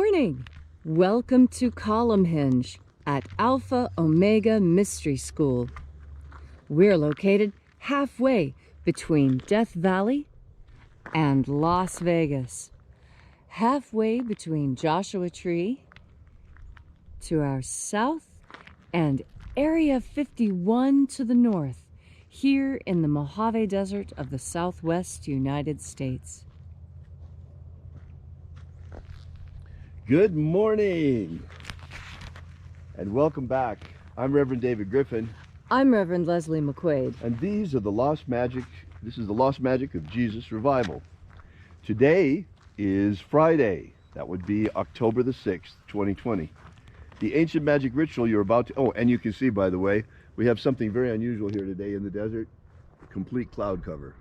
morning! Welcome to Column Hinge at Alpha Omega Mystery School. We're located halfway between Death Valley and Las Vegas. Halfway between Joshua Tree to our south and Area 51 to the north, here in the Mojave Desert of the Southwest United States. Good morning and welcome back. I'm Reverend David Griffin. I'm Reverend Leslie McQuaid. And these are the Lost Magic. This is the Lost Magic of Jesus Revival. Today is Friday. That would be October the 6th, 2020. The ancient magic ritual you're about to... Oh, and you can see, by the way, we have something very unusual here today in the desert. Complete cloud cover.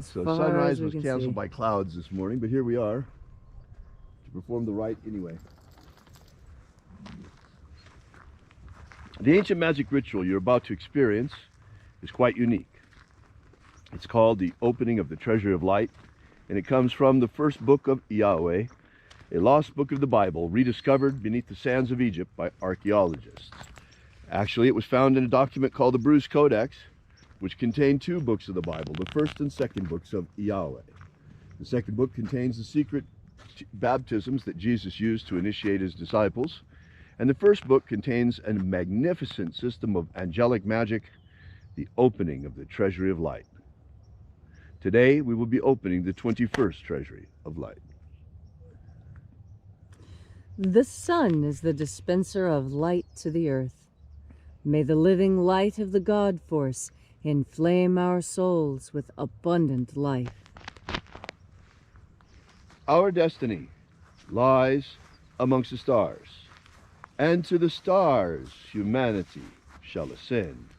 So sunrise was canceled by clouds this morning, but here we are to perform the rite anyway. The ancient magic ritual you're about to experience is quite unique. It's called the opening of the treasury of light, and it comes from the first book of Yahweh, a lost book of the Bible rediscovered beneath the sands of Egypt by archaeologists. Actually, it was found in a document called the Bruce Codex, which contained two books of the Bible, the first and second books of Yahweh. The second book contains the secret baptisms that Jesus used to initiate his disciples, and the first book contains a magnificent system of angelic magic, the opening of the treasury of light. Today we will be opening the 21st treasury of light. The sun is the dispenser of light to the earth. May the living light of the God force inflame our souls with abundant life. Our destiny lies amongst the stars, and to the stars humanity shall ascend.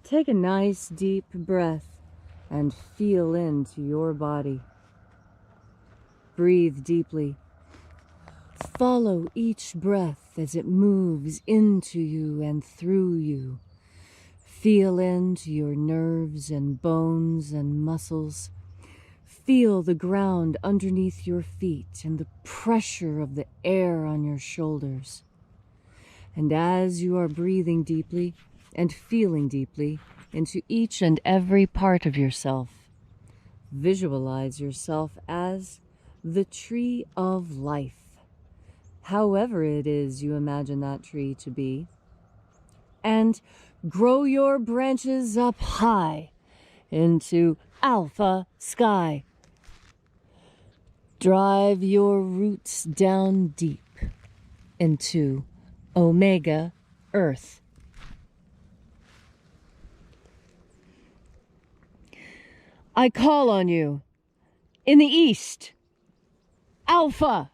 Take a nice deep breath and feel into your body. Breathe deeply. Follow each breath as it moves into you and through you. Feel into your nerves and bones and muscles. Feel the ground underneath your feet and the pressure of the air on your shoulders. And as you are breathing deeply and feeling deeply into each and every part of yourself, visualize yourself as the tree of life. However it is you imagine that tree to be, and grow your branches up high into alpha sky. Drive your roots down deep into omega earth. I call on you in the east, alpha.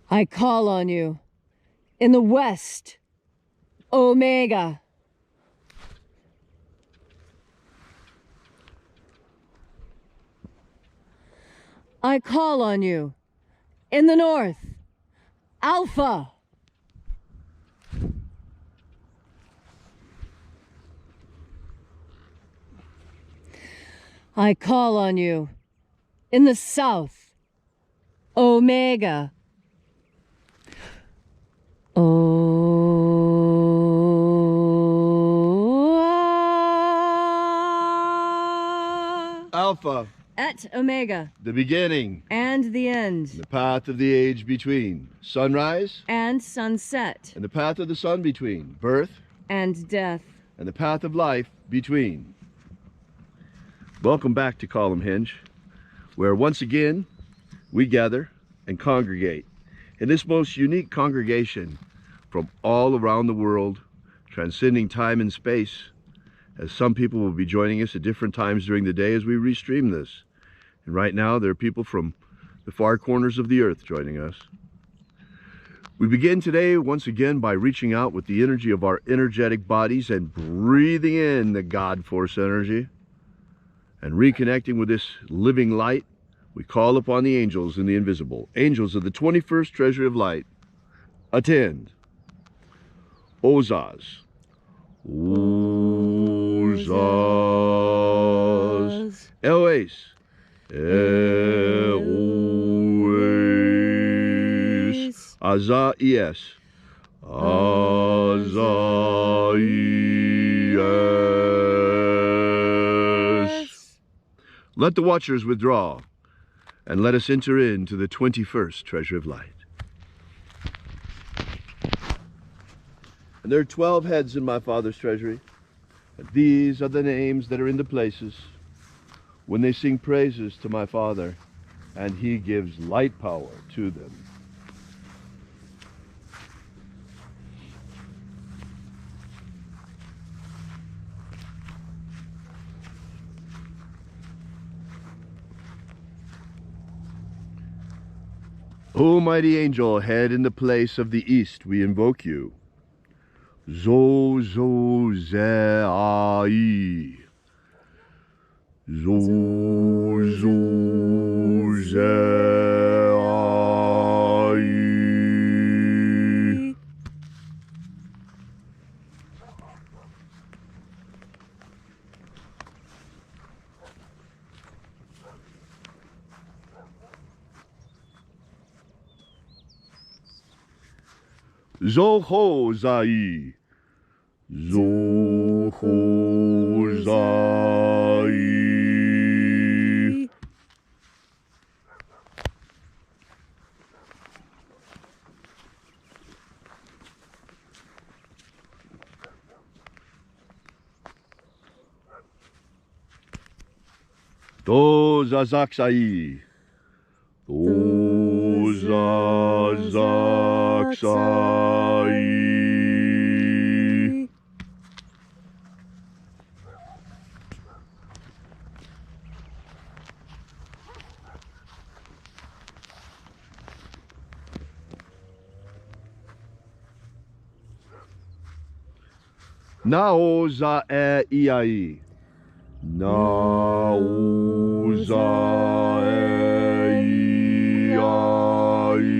I call on you in the west, omega. I call on you in the north, alpha. I call on you in the south, omega. Alpha. Et omega. The beginning. And the end. The path of the age between. Sunrise. And sunset. And the path of the sun between. Birth. And death. And the path of life between. Welcome back to Column Hinge, where once again we gather and congregate in this most unique congregation from all around the world, transcending time and space, as some people will be joining us at different times during the day as we restream this. And right now there are people from the far corners of the earth joining us. We begin today once again by reaching out with the energy of our energetic bodies and breathing in the God Force energy. And reconnecting with this living light, we call upon the angels in the invisible. Angels of the 21st treasury of light, attend. Ozaz. Ozaz. Eloes. Eloes. Azaies. Azaies. Let the watchers withdraw, and let us enter into the 21st treasure of light. And there are 12 heads in my Father's treasury. And these are the names that are in the places when they sing praises to my Father, and He gives light power to them. O mighty angel, head in the place of the east, we invoke you. Zo zo ze ai. Zo zo ze ai. Zo ho zai. Zo ho zai. Do zazaksai. Do zazaksai. Nao za e iai. Nao za e iai.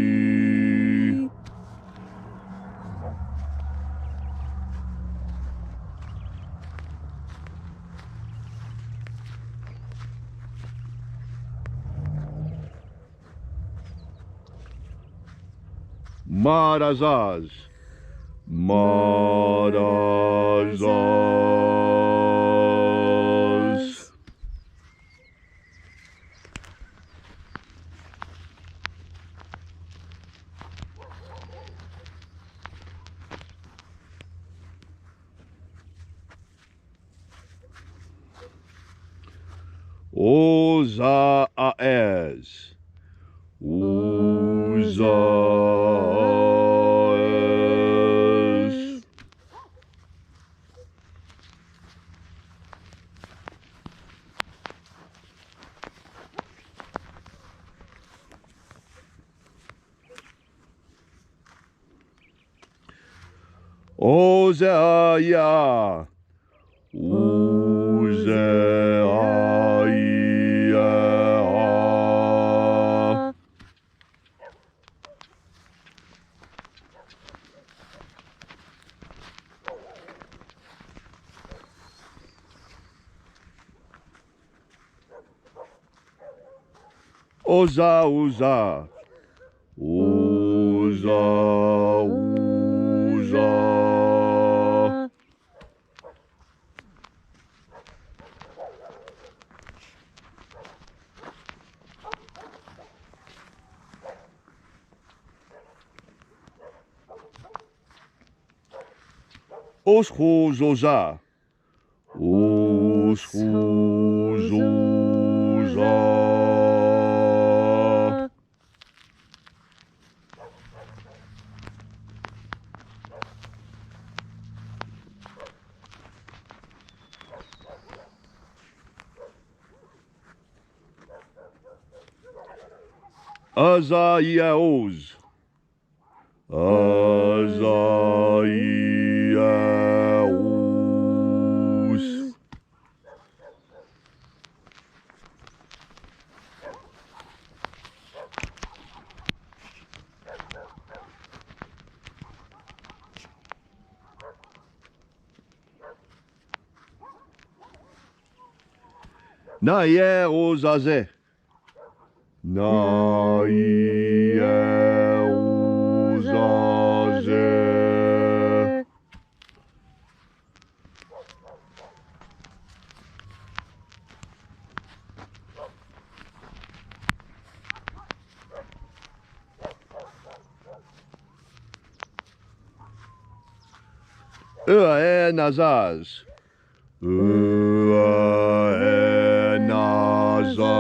Marazaz. Marazaz. Ozaaz. Ozaaz. Ozeaya. Ozeaya. Oza, Oza. Oza, Oza. Oscho, Zoza. Oscho, Zoza. Azaiaos. Azaiaos. Naye ozaze. Naye ozaze. Uae nazaz. Uae nazaz.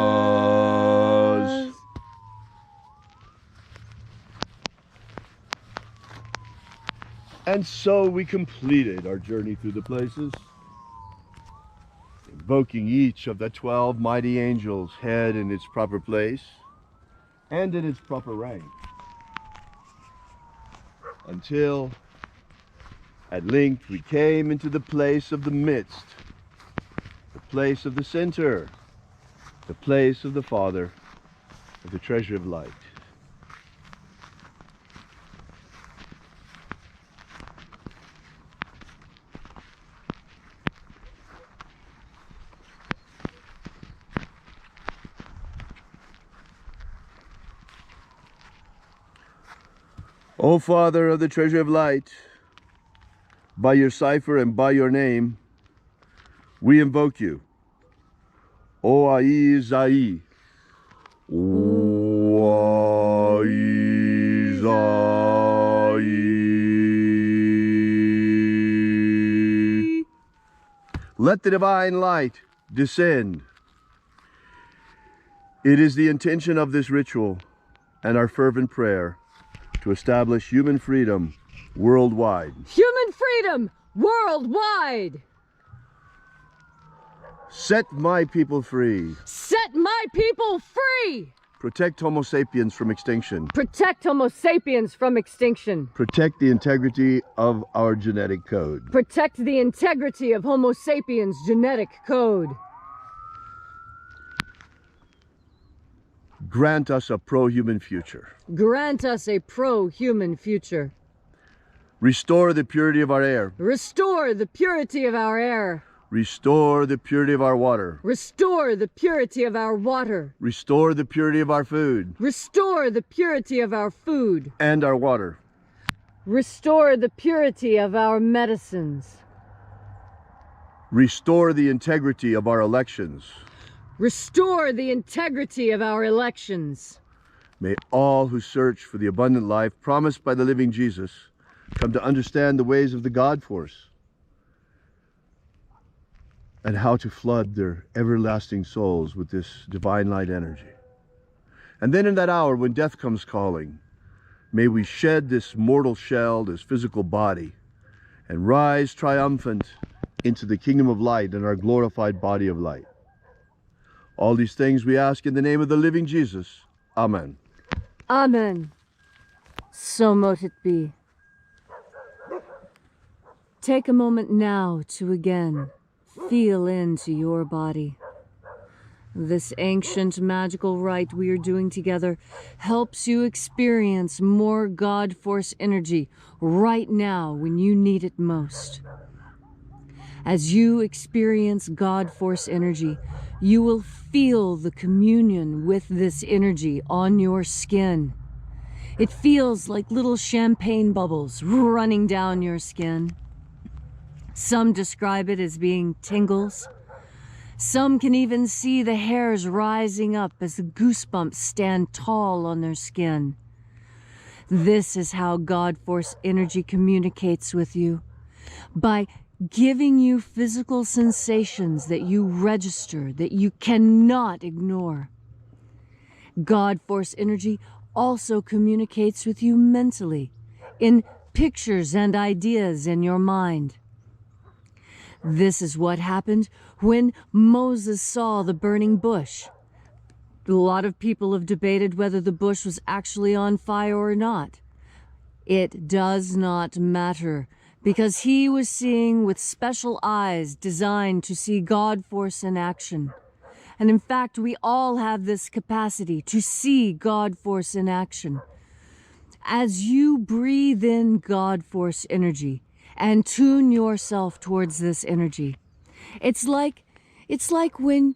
And so we completed our journey through the places, invoking each of the 12 mighty angels' head in its proper place and in its proper rank, until at length we came into the place of the midst, the place of the center, the place of the Father, of the treasure of light. O Father of the treasure of light, by your cipher and by your name, we invoke you. O Ai Zai. O Ai Zai. Let the divine light descend. It is the intention of this ritual and our fervent prayer to establish human freedom worldwide. Human freedom worldwide! Set my people free. Set my people free! Protect Homo sapiens from extinction. Protect Homo sapiens from extinction. Protect the integrity of our genetic code. Protect the integrity of Homo sapiens' genetic code. Grant us a pro-human future. Grant us a pro-human future. Restore the purity of our air. Restore the purity of our air. Restore the purity of our water. Restore the purity of our water. Restore the purity of our food. Restore the purity of our food. And our water. Restore the purity of our medicines. Restore the integrity of our elections. Restore the integrity of our elections. May all who search for the abundant life promised by the living Jesus come to understand the ways of the God force and how to flood their everlasting souls with this divine light energy. And then in that hour when death comes calling, may we shed this mortal shell, this physical body, and rise triumphant into the kingdom of light and our glorified body of light. All these things we ask in the name of the living Jesus. Amen. Amen. So mote it be. Take a moment now to again feel into your body. This ancient magical rite we are doing together helps you experience more God Force energy right now when you need it most. As you experience God Force energy, you will feel the communion with this energy on your skin. It feels like little champagne bubbles running down your skin. Some describe it as being tingles. Some can even see the hairs rising up as the goosebumps stand tall on their skin. This is how God Force energy communicates with you, by giving you physical sensations that you register, that you cannot ignore. God Force energy also communicates with you mentally, in pictures and ideas in your mind. This is what happened when Moses saw the burning bush. A lot of people have debated whether the bush was actually on fire or not. It does not matter, because he was seeing with special eyes designed to see God Force in action. And in fact, we all have this capacity to see God Force in action. As you breathe in God Force energy and tune yourself towards this energy, it's like when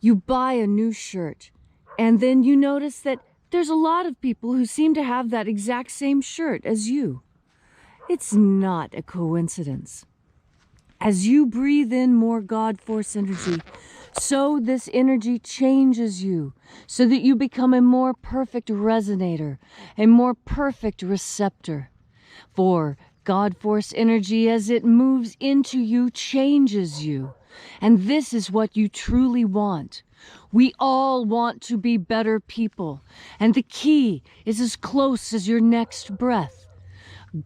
You buy a new shirt, and then you notice that there's a lot of people who seem to have that exact same shirt as you. It's not a coincidence. As you breathe in more God Force energy, so this energy changes you so that you become a more perfect resonator, a more perfect receptor. For God Force energy, as it moves into you, changes you. And this is what you truly want. We all want to be better people, and the key is as close as your next breath.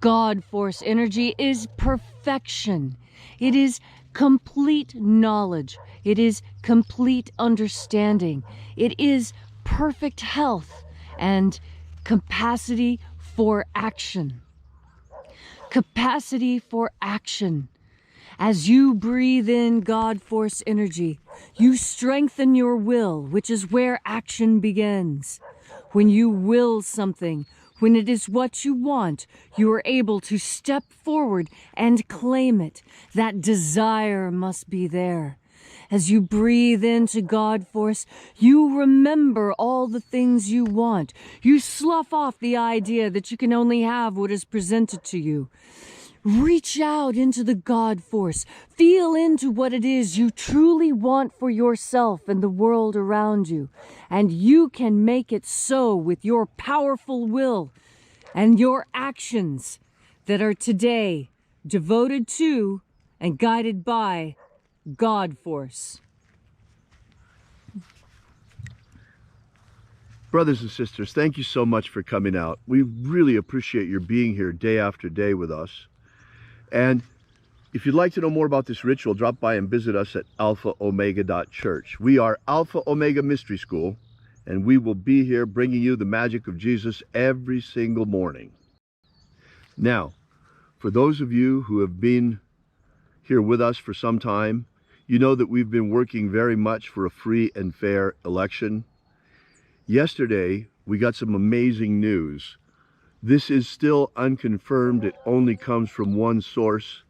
God Force energy is perfection. It is complete knowledge. It is complete understanding. It is perfect health and capacity for action. Capacity for action. As you breathe in God Force energy, you strengthen your will, which is where action begins. When you will something, when it is what you want, you are able to step forward and claim it. That desire must be there. As you breathe into God Force, you remember all the things you want. You slough off the idea that you can only have what is presented to you. Reach out into the God Force. Feel into what it is you truly want for yourself and the world around you. And you can make it so with your powerful will and your actions that are today devoted to and guided by God Force. Brothers and sisters, thank you so much for coming out. We really appreciate your being here day after day with us. And if you'd like to know more about this ritual, drop by and visit us at alphaomega.church. We are Alpha Omega Mystery School, and we will be here bringing you the magic of Jesus every single morning. Now, for those of you who have been here with us for some time, you know that we've been working very much for a free and fair election. Yesterday, we got some amazing news. This is still unconfirmed. It only comes from one source,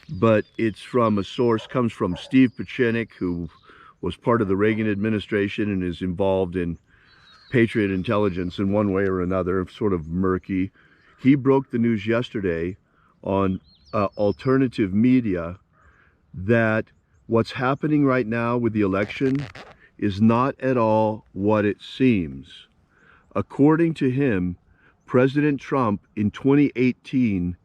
but it's from a source, comes from Steve Pieczenik, who was part of the Reagan administration and is involved in Patriot intelligence in one way or another, sort of murky. He broke the news yesterday on alternative media that what's happening right now with the election is not at all what it seems. According to him, President Trump in 2018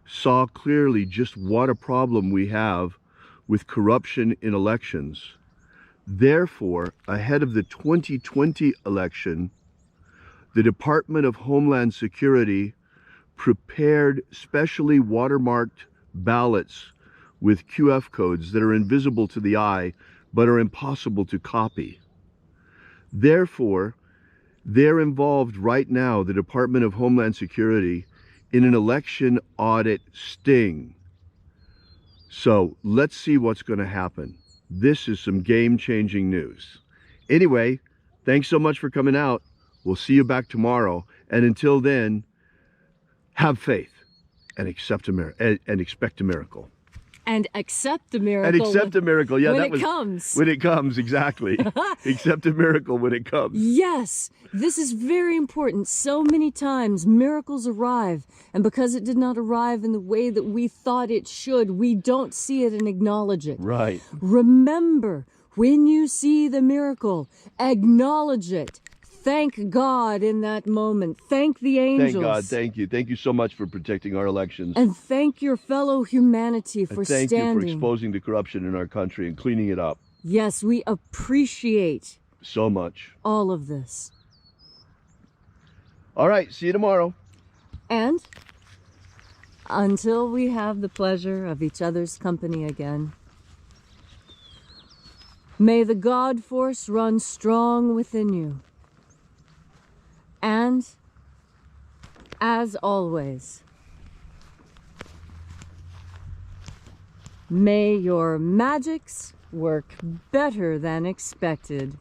saw clearly just what a problem we have with corruption in elections. Therefore, ahead of the 2020 election, the Department of Homeland Security prepared specially watermarked ballots with QF codes that are invisible to the eye but are impossible to copy. Therefore, they're involved right now, the Department of Homeland Security, in an election audit sting. So let's see what's going to happen. This is some game-changing news. Anyway, thanks so much for coming out. We'll see you back tomorrow. And until then, have faith and expect a miracle. And accept a miracle. And accept a miracle. Yeah, when it comes. When it comes, exactly. Accept a miracle when it comes. Yes, this is very important. So many times miracles arrive, and because it did not arrive in the way that we thought it should, we don't see it and acknowledge it. Right. Remember, when you see the miracle, acknowledge it. Thank God in that moment. Thank the angels. Thank God. Thank you. Thank you so much for protecting our elections. And thank your fellow humanity for standing. Thank you for exposing the corruption in our country and cleaning it up. Yes, we appreciate so much. All of this. All right. See you tomorrow. And until we have the pleasure of each other's company again, may the God Force run strong within you. And, as always, may your magics work better than expected.